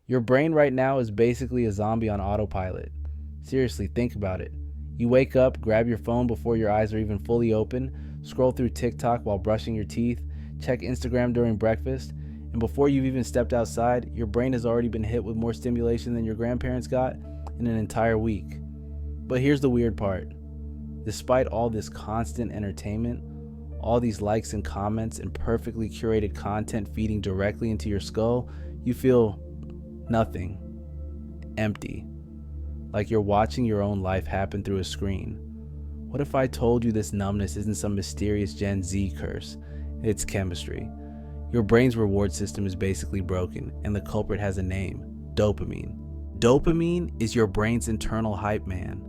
Your brain right now is basically a zombie on autopilot. Seriously, think about it. You wake up, grab your phone before your eyes are even fully open, scroll through TikTok while brushing your teeth, check Instagram during breakfast, and before you've even stepped outside, your brain has already been hit with more stimulation than your grandparents got in an entire week. But here's the weird part. Despite all this constant entertainment, all these likes and comments and perfectly curated content feeding directly into your skull, you feel nothing. Empty. Like you're watching your own life happen through a screen. What if I told you this numbness isn't some mysterious Gen Z curse? It's chemistry. Your brain's reward system is basically broken, and the culprit has a name: dopamine. Dopamine is your brain's internal hype man.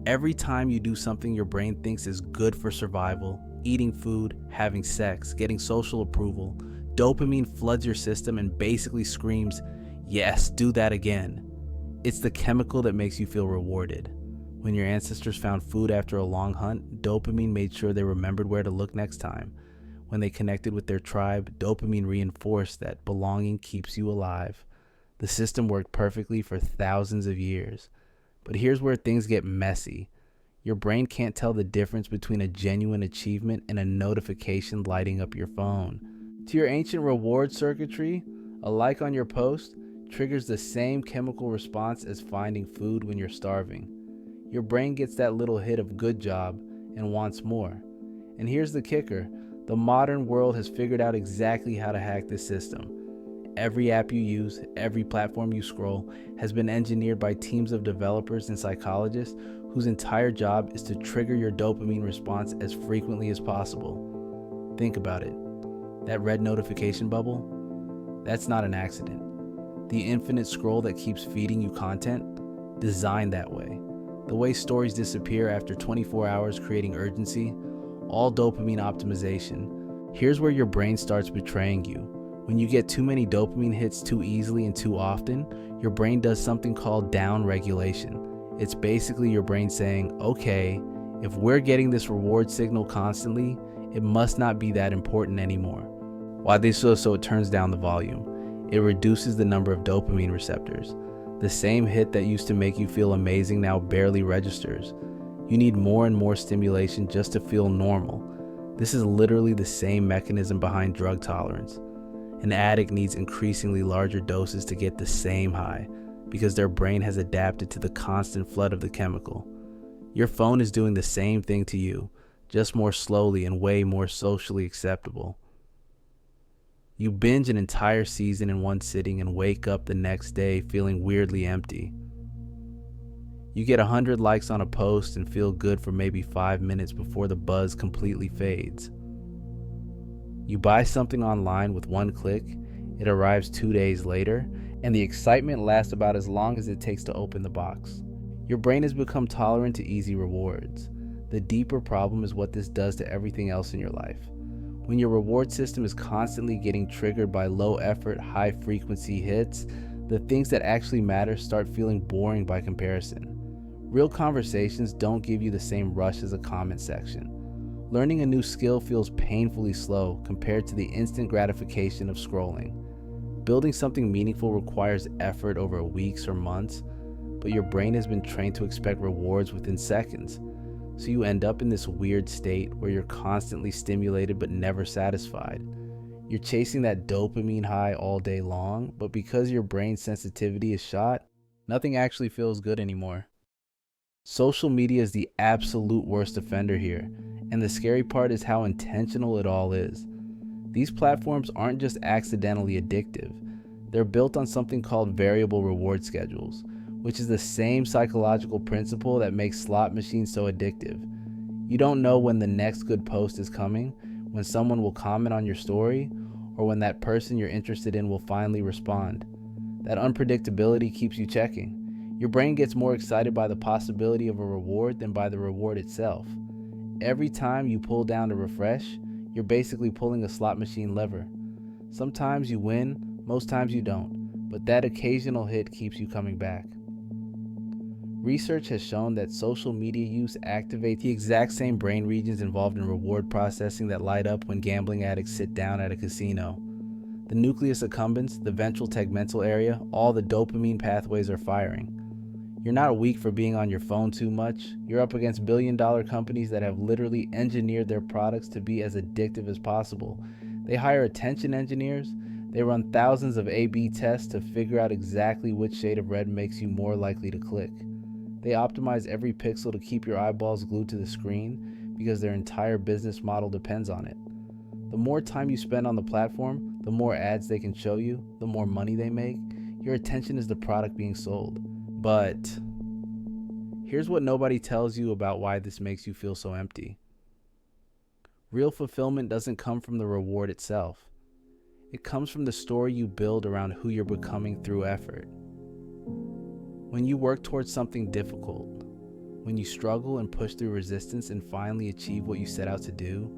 Every time you do something your brain thinks is good for survival, eating food, having sex, getting social approval, dopamine floods your system and basically screams, "Yes, do that again." It's the chemical that makes you feel rewarded. When your ancestors found food after a long hunt, dopamine made sure they remembered where to look next time. When they connected with their tribe, dopamine reinforced that belonging keeps you alive. The system worked perfectly for thousands of years. But here's where things get messy. Your brain can't tell the difference between a genuine achievement and a notification lighting up your phone. To your ancient reward circuitry, a like on your post triggers the same chemical response as finding food when you're starving. Your brain gets that little hit of good job and wants more. And here's the kicker: the modern world has figured out exactly how to hack this system. Every app you use, every platform you scroll, has been engineered by teams of developers and psychologists whose entire job is to trigger your dopamine response as frequently as possible. Think about it. That red notification bubble? That's not an accident. The infinite scroll that keeps feeding you content? Designed that way. The way stories disappear after 24 hours creating urgency? All dopamine optimization. Here's where your brain starts betraying you. When you get too many dopamine hits too easily and too often, your brain does something called down regulation. It's basically your brain saying, okay, if we're getting this reward signal constantly, it must not be that important anymore. Why this so it turns down the volume. It reduces the number of dopamine receptors. The same hit that used to make you feel amazing now barely registers. You need more and more stimulation just to feel normal. This is literally the same mechanism behind drug tolerance. An addict needs increasingly larger doses to get the same high because their brain has adapted to the constant flood of the chemical. Your phone is doing the same thing to you, just more slowly and way more socially acceptable. You binge an entire season in one sitting and wake up the next day feeling weirdly empty. You get 100 likes on a post and feel good for maybe 5 minutes before the buzz completely fades. You buy something online with one click, it arrives 2 days later, and the excitement lasts about as long as it takes to open the box. Your brain has become tolerant to easy rewards. The deeper problem is what this does to everything else in your life. When your reward system is constantly getting triggered by low effort, high frequency hits, the things that actually matter start feeling boring by comparison. Real conversations don't give you the same rush as a comment section. Learning a new skill feels painfully slow compared to the instant gratification of scrolling. Building something meaningful requires effort over weeks or months, but your brain has been trained to expect rewards within seconds. So you end up in this weird state where you're constantly stimulated but never satisfied. You're chasing that dopamine high all day long, but because your brain's sensitivity is shot, nothing actually feels good anymore. Social media is the absolute worst offender here, and the scary part is how intentional it all is. These platforms aren't just accidentally addictive. They're built on something called variable reward schedules, which is the same psychological principle that makes slot machines so addictive. You don't know when the next good post is coming, when someone will comment on your story, or when that person you're interested in will finally respond. That unpredictability keeps you checking. Your brain gets more excited by the possibility of a reward than by the reward itself. Every time you pull down to refresh, you're basically pulling a slot machine lever. Sometimes you win, most times you don't, but that occasional hit keeps you coming back. Research has shown that social media use activates the exact same brain regions involved in reward processing that light up when gambling addicts sit down at a casino. The nucleus accumbens, the ventral tegmental area, all the dopamine pathways are firing. You're not weak for being on your phone too much. You're up against billion-dollar companies that have literally engineered their products to be as addictive as possible. They hire attention engineers. They run thousands of A/B tests to figure out exactly which shade of red makes you more likely to click. They optimize every pixel to keep your eyeballs glued to the screen because their entire business model depends on it. The more time you spend on the platform, the more ads they can show you, the more money they make. Your attention is the product being sold. But here's what nobody tells you about why this makes you feel so empty. Real fulfillment doesn't come from the reward itself. It comes from the story you build around who you're becoming through effort. When you work towards something difficult, when you struggle and push through resistance and finally achieve what you set out to do,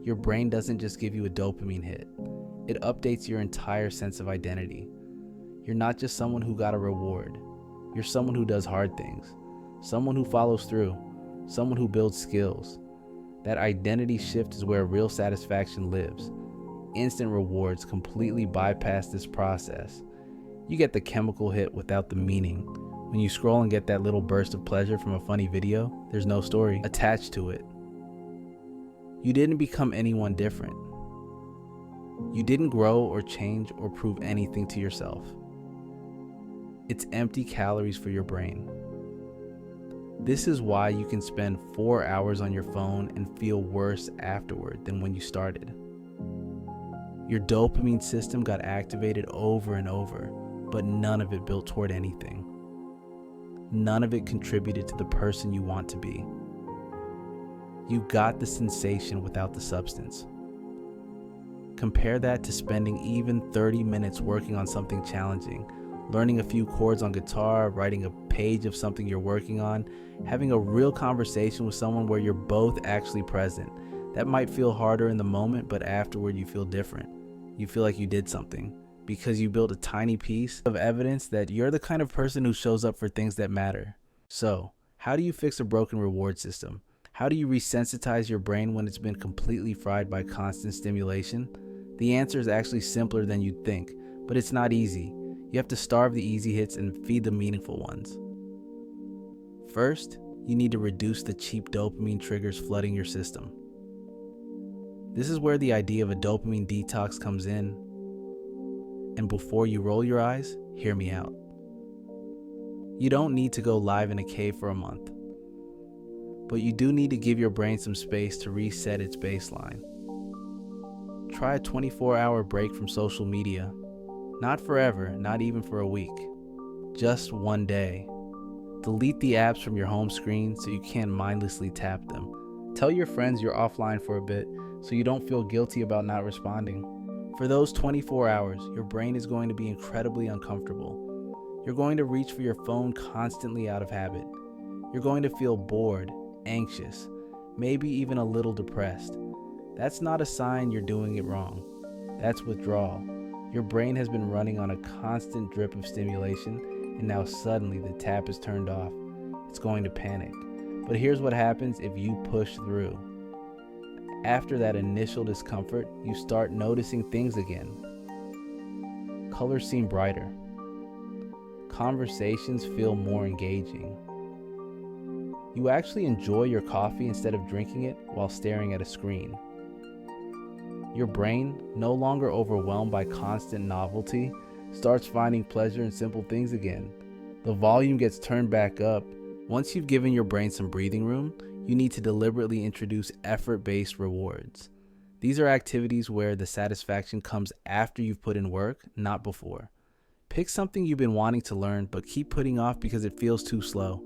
your brain doesn't just give you a dopamine hit. It updates your entire sense of identity. You're not just someone who got a reward. You're someone who does hard things, someone who follows through, someone who builds skills. That identity shift is where real satisfaction lives. Instant rewards completely bypass this process. You get the chemical hit without the meaning. When you scroll and get that little burst of pleasure from a funny video, there's no story attached to it. You didn't become anyone different. You didn't grow or change or prove anything to yourself. It's empty calories for your brain. This is why you can spend 4 hours on your phone and feel worse afterward than when you started. Your dopamine system got activated over and over, but none of it built toward anything. None of it contributed to the person you want to be. You got the sensation without the substance. Compare that to spending even 30 minutes working on something challenging, learning a few chords on guitar, writing a page of something you're working on, having a real conversation with someone where you're both actually present. That might feel harder in the moment, but afterward you feel different. You feel like you did something because you built a tiny piece of evidence that you're the kind of person who shows up for things that matter. So, how do you fix a broken reward system? How do you resensitize your brain when it's been completely fried by constant stimulation? The answer is actually simpler than you'd think, but it's not easy. You have to starve the easy hits and feed the meaningful ones. First, you need to reduce the cheap dopamine triggers flooding your system. This is where the idea of a dopamine detox comes in. And before you roll your eyes, hear me out. You don't need to go live in a cave for a month, but you do need to give your brain some space to reset its baseline. Try a 24-hour break from social media. Not forever, not even for a week. Just one day. Delete the apps from your home screen so you can't mindlessly tap them. Tell your friends you're offline for a bit so you don't feel guilty about not responding. For those 24 hours, your brain is going to be incredibly uncomfortable. You're going to reach for your phone constantly out of habit. You're going to feel bored, anxious, maybe even a little depressed. That's not a sign you're doing it wrong. That's withdrawal. Your brain has been running on a constant drip of stimulation, and now suddenly the tap is turned off. It's going to panic. But here's what happens if you push through. After that initial discomfort, you start noticing things again. Colors seem brighter. Conversations feel more engaging. You actually enjoy your coffee instead of drinking it while staring at a screen. Your brain, no longer overwhelmed by constant novelty, starts finding pleasure in simple things again. The volume gets turned back up. Once you've given your brain some breathing room, you need to deliberately introduce effort-based rewards. These are activities where the satisfaction comes after you've put in work, not before. Pick something you've been wanting to learn but keep putting off because it feels too slow.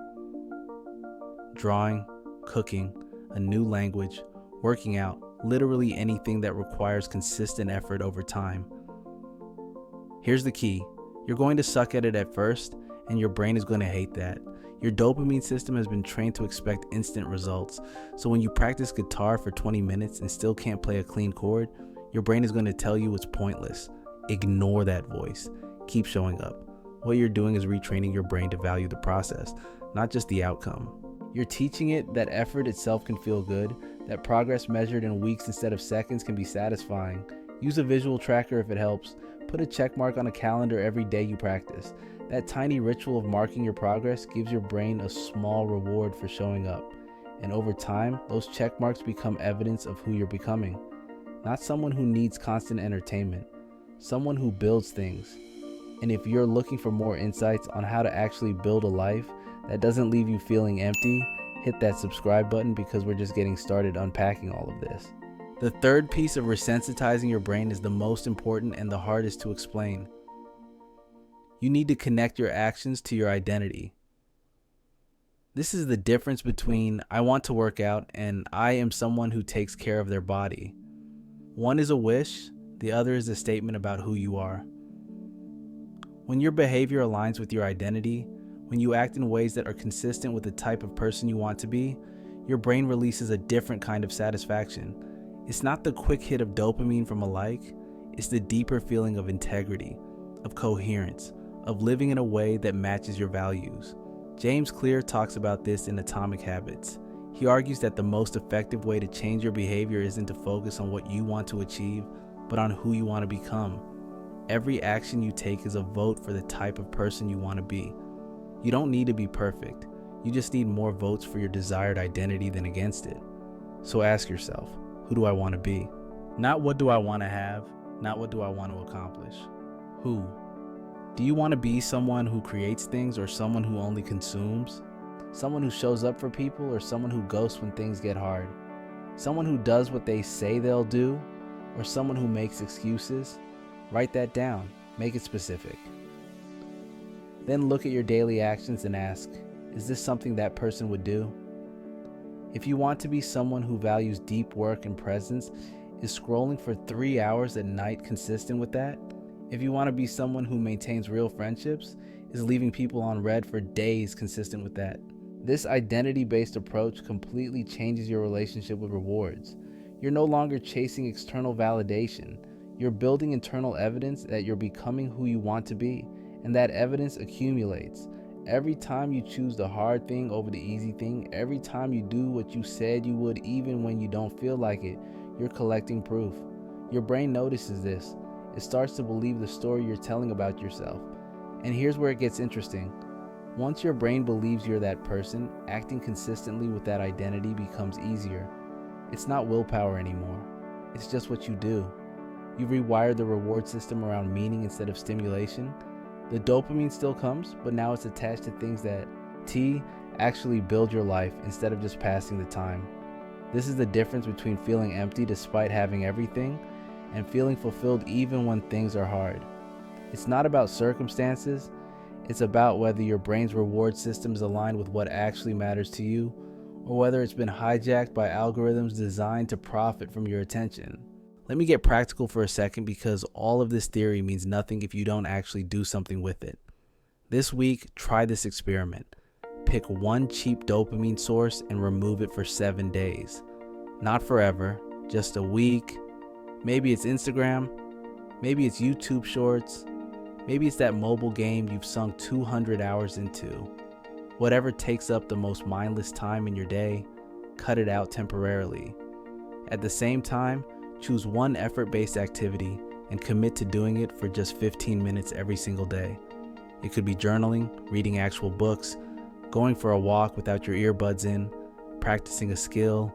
Drawing, cooking, a new language, working out, literally anything that requires consistent effort over time. Here's the key. You're going to suck at it at first, and your brain is going to hate that. Your dopamine system has been trained to expect instant results. So when you practice guitar for 20 minutes and still can't play a clean chord, your brain is going to tell you it's pointless. Ignore that voice. Keep showing up. What you're doing is retraining your brain to value the process, not just the outcome. You're teaching it that effort itself can feel good, that progress measured in weeks instead of seconds can be satisfying. Use a visual tracker if it helps. Put a check mark on a calendar every day you practice. That tiny ritual of marking your progress gives your brain a small reward for showing up. And over time, those check marks become evidence of who you're becoming. Not someone who needs constant entertainment, someone who builds things. And if you're looking for more insights on how to actually build a life that doesn't leave you feeling empty, hit that subscribe button because we're just getting started unpacking all of this. The third piece of resensitizing your brain is the most important and the hardest to explain. You need to connect your actions to your identity. This is the difference between I want to work out and I am someone who takes care of their body. One is a wish, the other is a statement about who you are. When your behavior aligns with your identity, when you act in ways that are consistent with the type of person you want to be, your brain releases a different kind of satisfaction. It's not the quick hit of dopamine from a like, it's the deeper feeling of integrity, of coherence, of living in a way that matches your values. James Clear talks about this in Atomic Habits. He argues that the most effective way to change your behavior isn't to focus on what you want to achieve, but on who you want to become. Every action you take is a vote for the type of person you want to be. You don't need to be perfect. You just need more votes for your desired identity than against it. So ask yourself, who do I want to be? Not what do I want to have, not what do I want to accomplish. Who? Do you want to be someone who creates things or someone who only consumes? Someone who shows up for people or someone who ghosts when things get hard? Someone who does what they say they'll do or someone who makes excuses? Write that down. Make it specific. Then look at your daily actions and ask, is this something that person would do? If you want to be someone who values deep work and presence, is scrolling for 3 hours at night consistent with that? If you want to be someone who maintains real friendships, is leaving people on red for days consistent with that? This identity-based approach completely changes your relationship with rewards. You're no longer chasing external validation. You're building internal evidence that you're becoming who you want to be, and that evidence accumulates. Every time you choose the hard thing over the easy thing, every time you do what you said you would even when you don't feel like it, you're collecting proof. Your brain notices this. It starts to believe the story you're telling about yourself. And here's where it gets interesting. Once your brain believes you're that person, acting consistently with that identity becomes easier. It's not willpower anymore. It's just what you do. You've rewired the reward system around meaning instead of stimulation. The dopamine still comes, but now it's attached to things that actually build your life instead of just passing the time. This is the difference between feeling empty despite having everything and feeling fulfilled even when things are hard. It's not about circumstances, it's about whether your brain's reward system is aligned with what actually matters to you, or whether it's been hijacked by algorithms designed to profit from your attention. Let me get practical for a second because all of this theory means nothing if you don't actually do something with it. This week, try this experiment. Pick one cheap dopamine source and remove it for 7 days. Not forever, just a week. Maybe it's Instagram, maybe it's YouTube Shorts, maybe it's that mobile game you've sunk 200 hours into. Whatever takes up the most mindless time in your day, cut it out temporarily. At the same time, choose one effort-based activity and commit to doing it for just 15 minutes every single day. It could be journaling, reading actual books, going for a walk without your earbuds in, practicing a skill,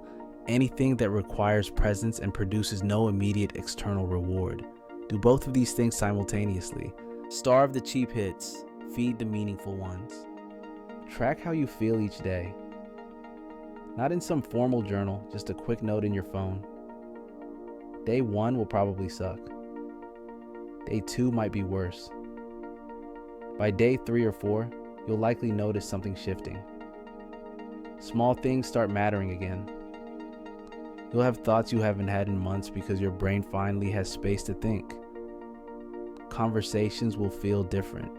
anything that requires presence and produces no immediate external reward. Do both of these things simultaneously. Starve the cheap hits, feed the meaningful ones. Track how you feel each day. Not in some formal journal, just a quick note in your phone. Day 1 will probably suck. Day 2 might be worse. By day 3 or 4, you'll likely notice something shifting. Small things start mattering again. You'll have thoughts you haven't had in months because your brain finally has space to think. Conversations will feel different.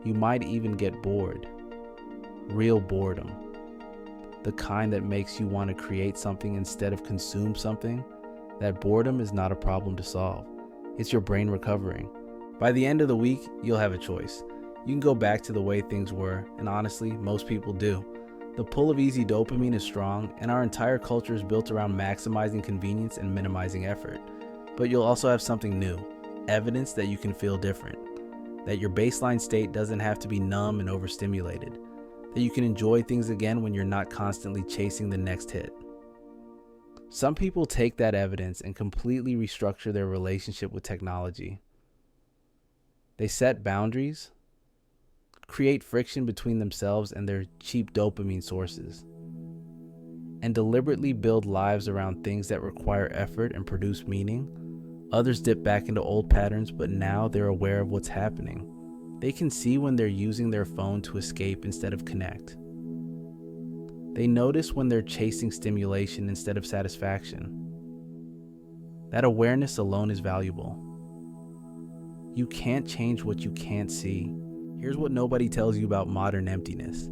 You might even get bored. Real boredom. The kind that makes you want to create something instead of consume something. That boredom is not a problem to solve. It's your brain recovering. By the end of the week, you'll have a choice. You can go back to the way things were, and honestly, most people do. The pull of easy dopamine is strong, and our entire culture is built around maximizing convenience and minimizing effort. But you'll also have something new. evidence that you can feel different, that your baseline state doesn't have to be numb and overstimulated, that you can enjoy things again when you're not constantly chasing the next hit. Some people take that evidence and completely restructure their relationship with technology. They set boundaries, create friction between themselves and their cheap dopamine sources, and deliberately build lives around things that require effort and produce meaning. Others dip back into old patterns, but now they're aware of what's happening. They can see when they're using their phone to escape instead of connect. They notice when they're chasing stimulation instead of satisfaction. That awareness alone is valuable. You can't change what you can't see. Here's what nobody tells you about modern emptiness.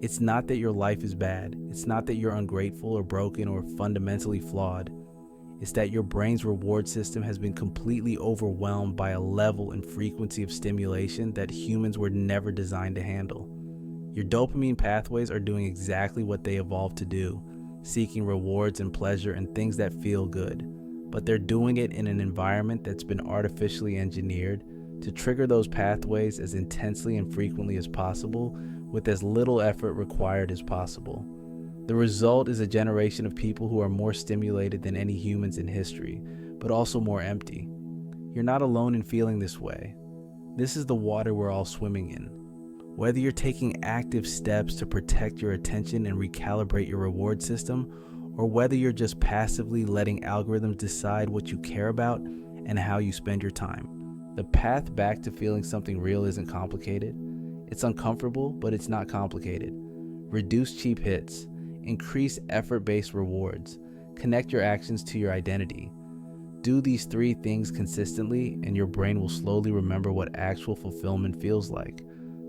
It's not that your life is bad. It's not that you're ungrateful or broken or fundamentally flawed. It's that your brain's reward system has been completely overwhelmed by a level and frequency of stimulation that humans were never designed to handle. Your dopamine pathways are doing exactly what they evolved to do, seeking rewards and pleasure and things that feel good. But they're doing it in an environment that's been artificially engineered to trigger those pathways as intensely and frequently as possible, with as little effort required as possible. The result is a generation of people who are more stimulated than any humans in history, but also more empty. You're not alone in feeling this way. This is the water we're all swimming in. Whether you're taking active steps to protect your attention and recalibrate your reward system, or whether you're just passively letting algorithms decide what you care about and how you spend your time, the path back to feeling something real isn't complicated. It's uncomfortable, but it's not complicated. Reduce cheap hits. Increase effort-based rewards. Connect your actions to your identity. Do these 3 things consistently, and your brain will slowly remember what actual fulfillment feels like.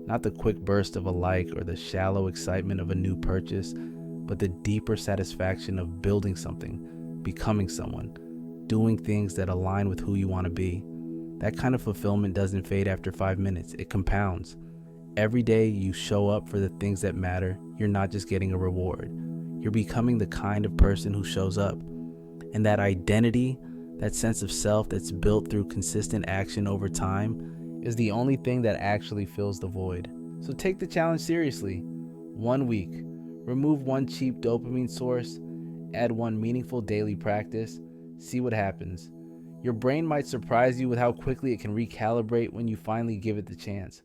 Not the quick burst of a like or the shallow excitement of a new purchase, but the deeper satisfaction of building something, becoming someone, doing things that align with who you want to be. That kind of fulfillment doesn't fade after 5 minutes. It compounds. Every day you show up for the things that matter, you're not just getting a reward. You're becoming the kind of person who shows up. And that identity, that sense of self that's built through consistent action over time, is the only thing that actually fills the void. So take the challenge seriously. 1 week. Remove 1 cheap dopamine source. Add 1 meaningful daily practice. See what happens. Your brain might surprise you with how quickly it can recalibrate when you finally give it the chance.